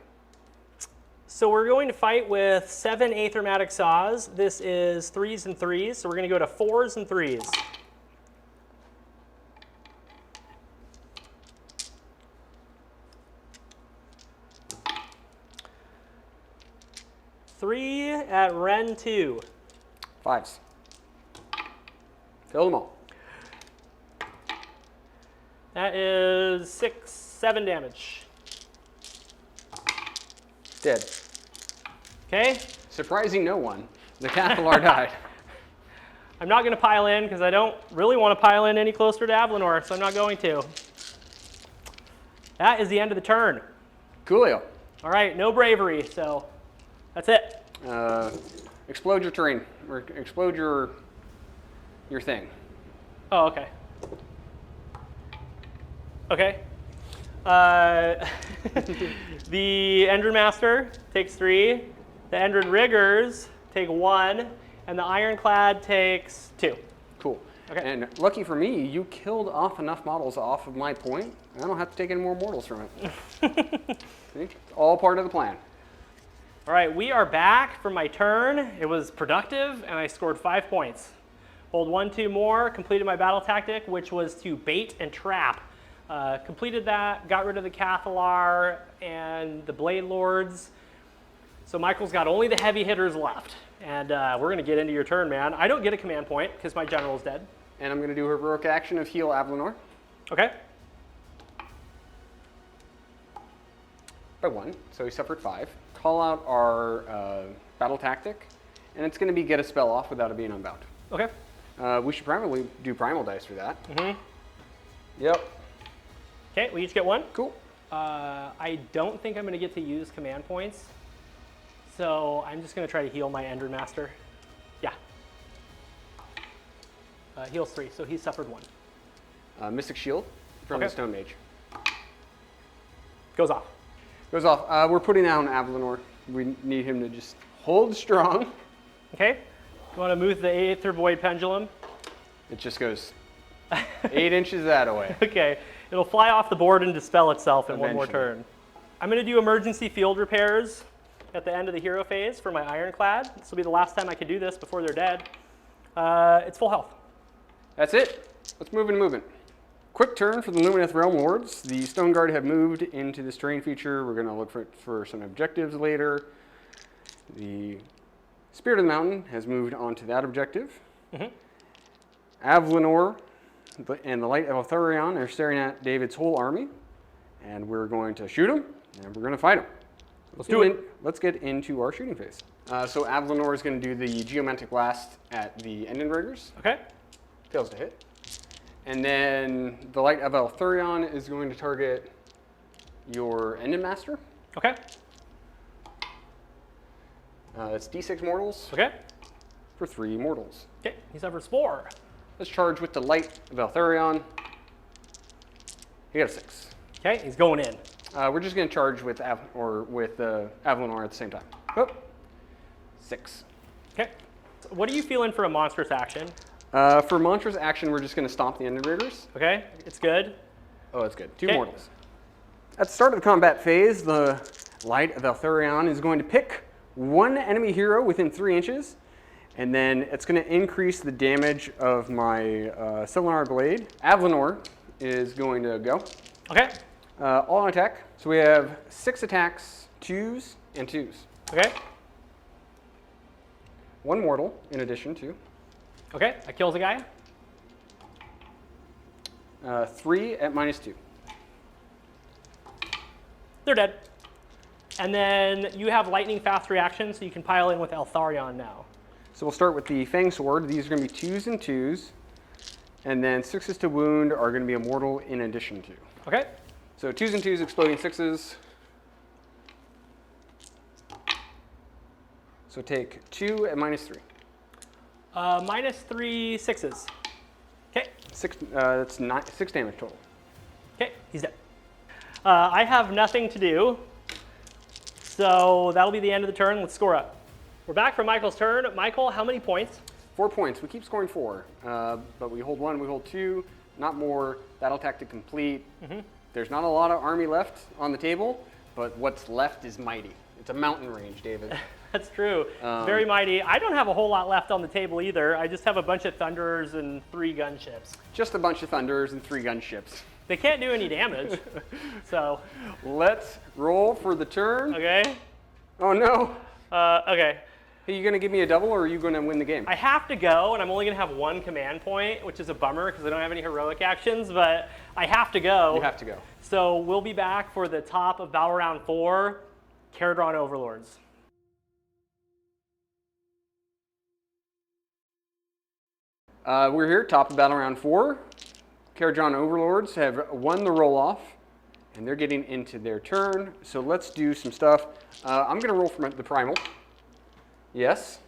So we're going to fight with 7 Aethermatic Saws. This is 3s and 3s, so we're going to go to 4s and 3s. Three at Ren 2. 5s. Kill them all. That is 6, 7 damage. Dead. Okay. Surprising no one. The Cathalar died. I'm not going to pile in because I don't really want to pile in any closer to Avlanor, so I'm not going to. That is the end of the turn. Coolio. All right, no bravery, so that's it. Explode your terrain, or explode your thing. Oh, okay. Okay. The Endrin Master takes 3. The Endrin Riggers take 1. And the Ironclad takes 2. Cool. Okay. And lucky for me, you killed off enough models off of my point. I don't have to take any more mortals from it. See? It's all part of the plan. All right, we are back from my turn. It was productive, and I scored 5 points. Hold 1, 2 more, completed my battle tactic, which was to bait and trap. Completed that, got rid of the Cathalar and the Blade Lords. So Michael's got only the heavy hitters left. And we're going to get into your turn, man. I don't get a command point because my general's dead. And I'm going to do a heroic action of heal Avlanor. Okay. By 1, so he suffered 5. Call out our battle tactic, and it's going to be get a spell off without it being unbound. Okay. We should probably do primal dice for that. Mm-hmm. Yep. Okay, we each get 1. Cool. I don't think I'm going to get to use command points. So I'm just going to try to heal my Endrin Master. Yeah. Heals 3, so he suffered 1. Mystic Shield from the Stone Mage. Goes off. Goes off. We're putting down Avlanor. We need him to just hold strong. Okay. You want to move the Aether Void Pendulum? It just goes 8 inches that way. Okay. It'll fly off the board and dispel itself in 1 more Eventually. turn. I'm going to do emergency field repairs at the end of the hero phase for my Ironclad. This will be the last time I can do this before they're dead. It's full health. That's it. Let's move into movement. Quick turn for the Lumineth Realm-lords. The Stone Guard have moved into this terrain feature. We're going to look for some objectives later. The Spirit of the Mountain has moved on to that objective. Mm-hmm. Avlanor and the Light of Eltharion are staring at David's whole army. And we're going to shoot him, and we're going to fight him. Let's do it. Let's get into our shooting phase. So Avlanor is going to do the Geomantic Blast at the Endin Riggers. Okay. Fails to hit. And then the Light of Eltharion is going to target your Endin Master. Okay. It's D6 mortals Okay. for 3 mortals. Okay. He suffers 4. Let's charge with the Light of Eltharion. He got a 6. Okay. He's going in. We're just going to charge with Avlanor at the same time. Oh, 6. Okay. What are you feeling for a monstrous action? For Monstrous action, we're just going to stomp the Endin Riggers. Okay. It's good. Oh, that's good. 2 Okay. mortals. At the start of the combat phase, the Light of Eltharion is going to pick 1 enemy hero within 3 inches, and then it's going to increase the damage of my Selenar Blade. Avlanor is going to go. Okay. All on attack. So we have 6 attacks, 2s, and 2s. Okay. 1 mortal in addition to. Okay. That kills a guy. 3 at -2. They're dead. And then you have lightning fast reaction, so you can pile in with Eltharion now. So we'll start with the Fang Sword. These are going to be 2s and 2s. And then 6s to wound are going to be immortal in addition to. Okay. So 2s and 2s, exploding 6s. So take 2 at -3. -3 6s. Okay. 6, that's 6 damage total. Okay, he's dead. I have nothing to do, so that'll be the end of the turn. Let's score up. We're back for Michael's turn. Michael, how many points? 4 points. We keep scoring 4, but we hold 1, we hold 2, not more. Battle tactic complete. There's not a lot of army left on the table, but what's left is mighty. It's a mountain range, David. That's true. Very mighty. I don't have a whole lot left on the table either. I just have a bunch of Thunderers and 3 gunships. Just a bunch of Thunderers and 3 gunships. They can't do any damage, so. Let's roll for the turn. Okay. Oh no. Okay. Are you going to give me a double, or are you going to win the game? I have to go, and I'm only going to have 1 command point, which is a bummer because I don't have any heroic actions, but I have to go. You have to go. So we'll be back for the top of Battle Round 4, Kharadron Overlords. We're here, top of Battle Round 4. Kharadron Overlords have won the roll-off, and they're getting into their turn. So let's do some stuff. I'm going to roll from the Primal. Yes.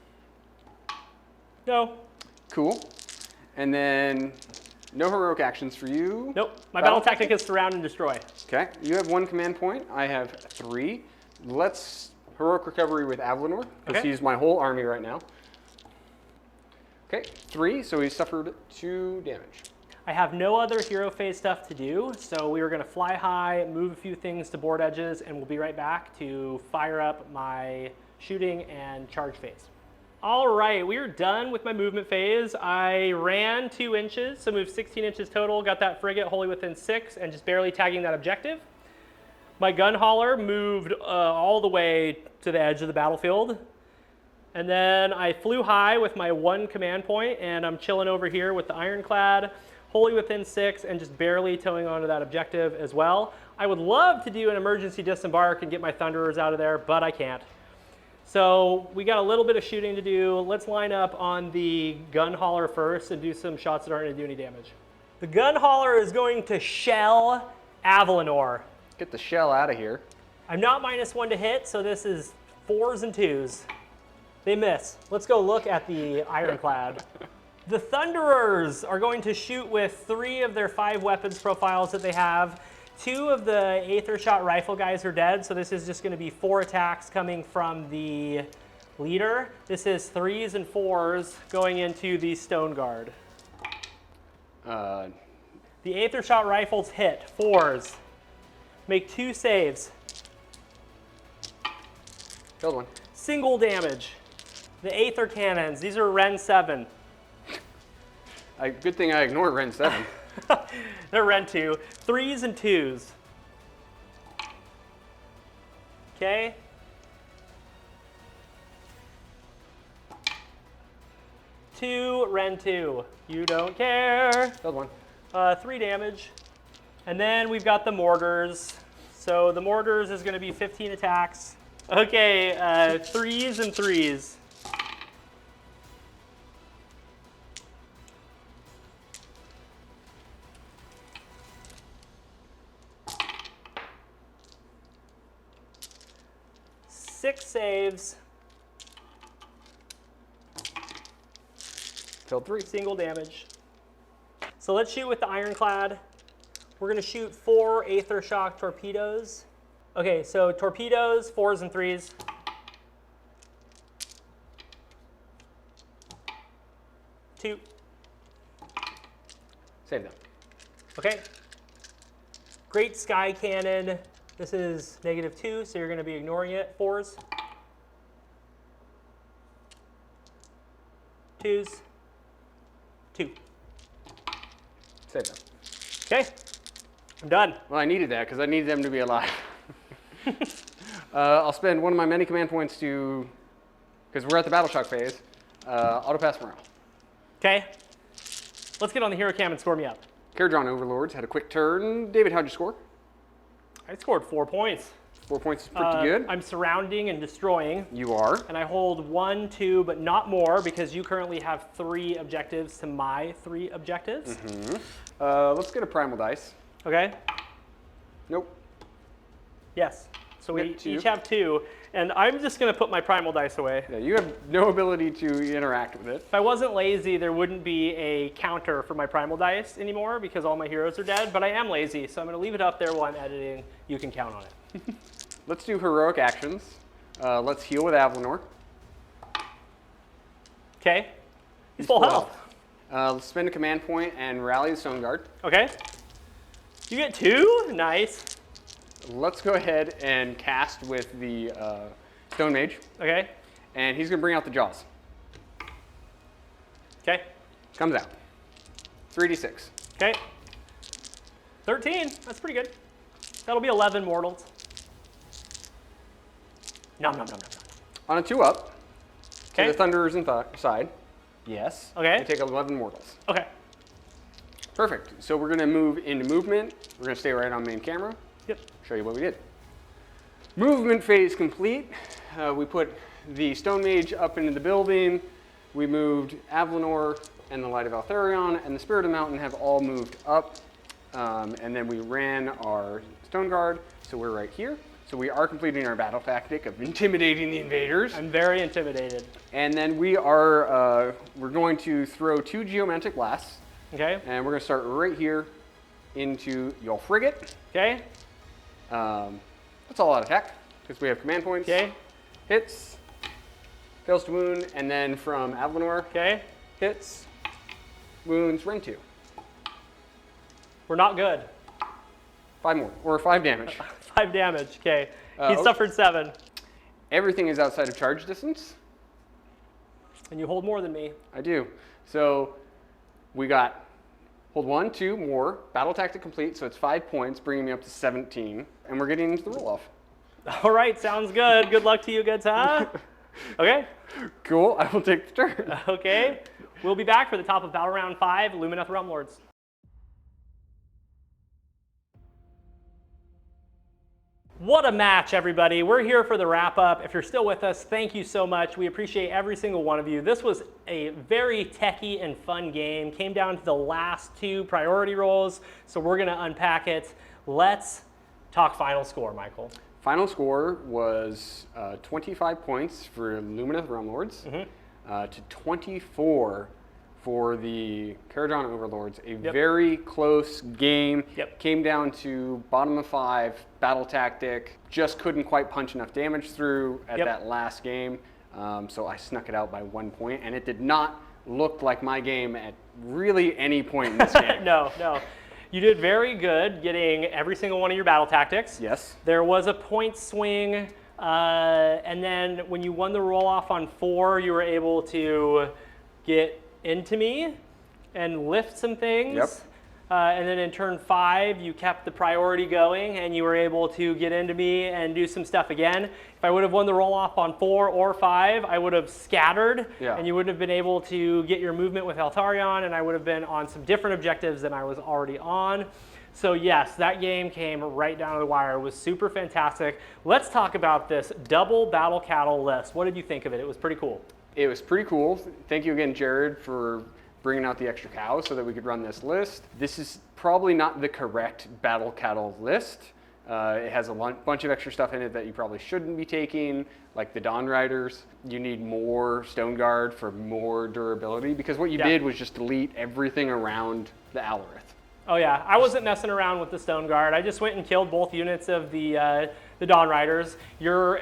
No. Cool. And then no heroic actions for you. Nope. My battle tactic is surround and destroy. Okay. You have 1 command point. I have 3. Let's heroic recovery with Avalanor, because he's my whole army right now. Okay. 3. So he suffered 2 damage. I have no other hero phase stuff to do, so we are going to fly high, move a few things to board edges, and we'll be right back to fire up my shooting and charge phase. All right, we are done with my movement phase. I ran 2 inches, so moved 16 inches total, got that frigate wholly within 6, and just barely tagging that objective. My gun hauler moved all the way to the edge of the battlefield. And then I flew high with my 1 command point, and I'm chilling over here with the ironclad, wholly within 6, and just barely towing onto that objective as well. I would love to do an emergency disembark and get my Thunderers out of there, but I can't. So we got a little bit of shooting to do. Let's line up on the gun hauler first and do some shots that aren't going to do any damage. The gun hauler is going to shell Avalanor. Get the shell out of here. I'm not -1 to hit, so this is 4s and 2s. They miss. Let's go look at the ironclad. The Thunderers are going to shoot with 3 of their 5 weapons profiles that they have. 2 of the Aether Shot rifle guys are dead, so this is just going to be 4 attacks coming from the leader. This is 3s and 4s going into the Stone Guard. The Aether Shot rifles hit, 4s. Make 2 saves. Killed 1. Single damage. The Aether Cannons, these are Ren 7. Good thing I ignored Ren 7. They're Ren 2. 3s and 2s. Okay. Two, Ren 2. You don't care. Killed 1. 3 damage. And then we've got the mortars. So the mortars is going to be 15 attacks. Okay, 3s and 3s. Six saves. Killed 3. Single damage. So let's shoot with the ironclad. We're going to shoot 4 Aether Shock torpedoes. Okay, so torpedoes, 4s and 3s. Two. Save them. Okay. Great Sky Cannon. This is -2, so you're going to be ignoring it. 4s. 2s. 2. Save them. Okay. I'm done. Well, I needed that because I needed them to be alive. I'll spend 1 of my many command points to, because we're at the battle shock phase, auto pass morale. Okay. Let's get on the hero cam and score me up. Kharadron Overlords had a quick turn. David, how'd you score? I scored 4 points. 4 points is pretty good. I'm surrounding and destroying. You are. And I hold 1, 2, but not more because you currently have 3 objectives to my 3 objectives. Let's get a primal dice. Okay? Nope. Yes. So we Get 2. each have 2. And I'm just going to put my primal dice away. Yeah, you have no ability to interact with it. If I wasn't lazy, there wouldn't be a counter for my primal dice anymore because all my heroes are dead. But I am lazy, so I'm going to leave it up there while I'm editing. You can count on it. Let's do heroic actions. Let's heal with Avlanor. Okay? He's full health. Let's spend a command point and rally the Stone Guard. Okay. You get 2? Nice. Let's go ahead and cast with the Stone Mage. Okay. And he's going to bring out the Jaws. Okay. Comes out. 3d6. Okay. 13. That's pretty good. That'll be 11 mortals. Nom, nom, nom, nom, nom. On a 2-up, Okay. to the Thunderers side. Yes. Okay. We take 11 mortals. Okay. Perfect. So we're going to move into movement. We're going to stay right on main camera. Yep. Show you what we did. Movement phase complete. We put the Stone Mage up into the building. We moved Avlanor and the Light of Altharion and the Spirit of the Mountain have all moved up. And then we ran our Stone Guard. So we're right here. So we are completing our battle tactic of intimidating the invaders. I'm very intimidated. And then we are we're going to throw 2 Geomantic Blasts. Okay. And we're going to start right here into your frigate. Okay. That's all out attack because we have command points. Okay. Hits, fails to wound, and then from Avlanor, Okay. hits, wounds, rend 2. We're not good. 5 more, or 5 damage. 5 damage. Okay. He okay. suffered 7. Everything is outside of charge distance. And you hold more than me. I do. So we got hold 1, 2 more, battle tactic complete, so it's 5 points, bringing me up to 17, and we're getting into the roll-off. All right, sounds good. Good luck to you, good huh? Okay. Cool, I will take the turn. Okay. We'll be back for the top of Battle Round 5, Lumineth Realm-lords. What a match, everybody. We're here for the wrap-up. If you're still with us, thank you so much. We appreciate every single one of you. This was a very techy and fun game. Came down to the last 2 priority rolls, so we're going to unpack it. Let's talk final score, Michael. Final score was 25 points for Lumineth Realm-lords to 24 for the Kharadron Overlords. A very close game. Came down to bottom of 5, battle tactic. Just couldn't quite punch enough damage through at that last game. So I snuck it out by 1 point, and it did not look like my game at really any point in this game. No. You did very good getting every single one of your battle tactics. Yes. There was a point swing, and then when you won the roll-off on 4, you were able to get into me and lift some things. Yep. And then in turn 5, you kept the priority going and you were able to get into me and do some stuff again. If I would have won the roll-off on 4 or 5, I would have scattered and you wouldn't have been able to get your movement with Altarion, and I would have been on some different objectives than I was already on. So yes, that game came right down to the wire. It was super fantastic. Let's talk about this double battle cattle list. What did you think of it? It was pretty cool. It was pretty cool. Thank you again, Jared, for bringing out the extra cows so that we could run this list. This is probably not the correct battle cattle list. It has a bunch of extra stuff in it that you probably shouldn't be taking, like the Dawn Riders. You need more Stone Guard for more durability, because what you did was just delete everything around the Alorith. Oh yeah, I wasn't messing around with the Stone Guard. I just went and killed both units of the Dawn Riders. Your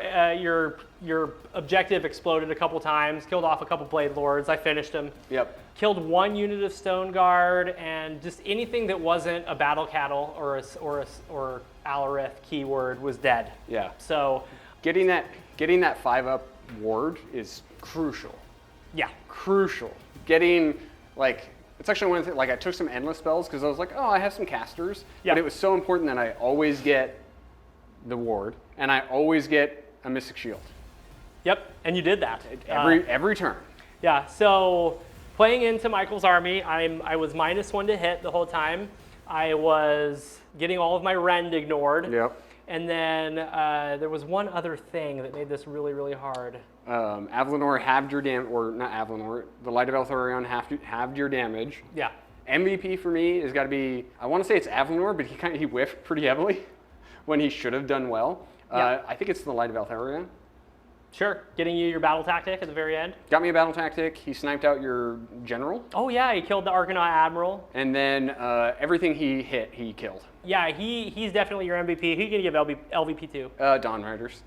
objective exploded a couple times, killed off a couple Blade Lords. I finished them. Yep. Killed 1 unit of Stone Guard, and just anything that wasn't a battle cattle or Alorith keyword was dead. Yeah. So getting that 5-up ward is crucial. Yeah. Crucial. Getting it's actually one of the things, I took some endless spells because I was like, oh, I have some casters. But it was so important that I always get the ward, and I always get a Mystic Shield. Yep, and you did that. Every turn. Yeah, so playing into Michael's army, I was -1 to hit the whole time. I was getting all of my rend ignored. Yep. And then there was one other thing that made this really, really hard. Avalanor halved your damage, or not Avalanor, the Light of Eltharion halved your damage. Yeah. MVP for me has got to be, I want to say it's Avalanor, but he whiffed pretty heavily when he should have done well. Yeah. I think it's the Light of Eltharion. Sure, getting you your battle tactic at the very end. Got me a battle tactic. He sniped out your general. Oh yeah, he killed the Argonaut Admiral. And then everything he hit, he killed. Yeah, he's definitely your MVP. Who are you going to give LVP to? Dawn Riders.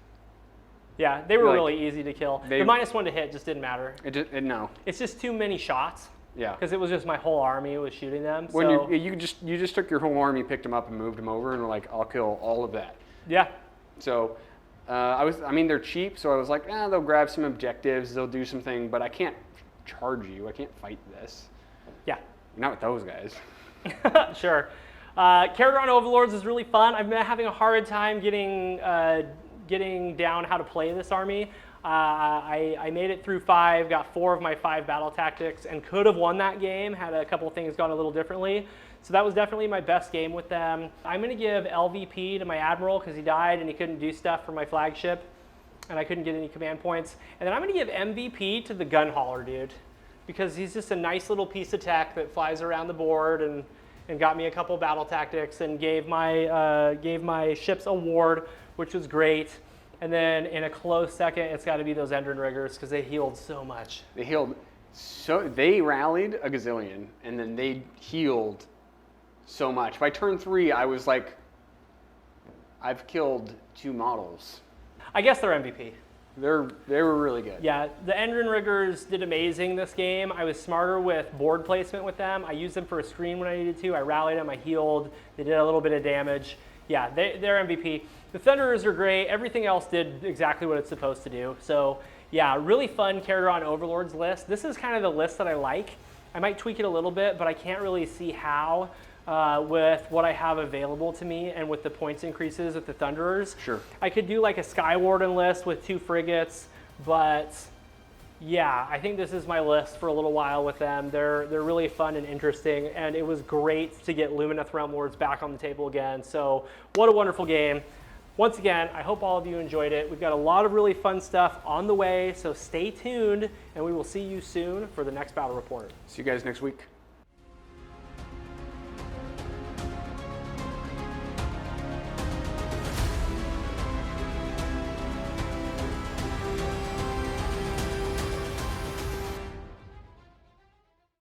Yeah, they were Like, really easy to kill. The -1 to hit just didn't matter. No. It's just too many shots. Yeah. Because it was just my whole army was shooting them. When so, you just took your whole army, picked them up, and moved them over, and were like, I'll kill all of that. yeah. So they're cheap, so I was like, they'll grab some objectives, they'll do something, but I can't charge you. I can't fight this. Yeah. Not with those guys. Sure. Kharadron Overlords is really fun. I've been having a hard time getting down how to play this army. I made it through 5, got 4 of my 5 battle tactics, and could have won that game had a couple of things gone a little differently. So that was definitely my best game with them. I'm going to give LVP to my Admiral because he died and he couldn't do stuff for my flagship, and I couldn't get any command points. And then I'm going to give MVP to the Gun Hauler dude because he's just a nice little piece of tech that flies around the board and got me a couple battle tactics and gave my ships a ward, which was great. And then in a close second, it's got to be those Endrin Riggers because they healed so much. They rallied a gazillion, and then they healed so much. By turn 3, I was like, I've killed 2 models. I guess they're MVP. They were really good. Yeah, the Endrin Riggers did amazing this game. I was smarter with board placement with them. I used them for a screen when I needed to. I rallied them, I healed. They did a little bit of damage. Yeah, they're MVP. The Thunderers are great. Everything else did exactly what it's supposed to do. So yeah, really fun Kharadron Overlords list. This is kind of the list that I like. I might tweak it a little bit, but I can't really see how with what I have available to me and with the points increases with the Thunderers. Sure. I could do like a Sky Warden list with 2 frigates, but yeah, I think this is my list for a little while with them. They're really fun and interesting, and it was great to get Lumineth Realm-lords back on the table again. So what a wonderful game. Once again, I hope all of you enjoyed it. We've got a lot of really fun stuff on the way, so stay tuned, and we will see you soon for the next battle report. See you guys next week.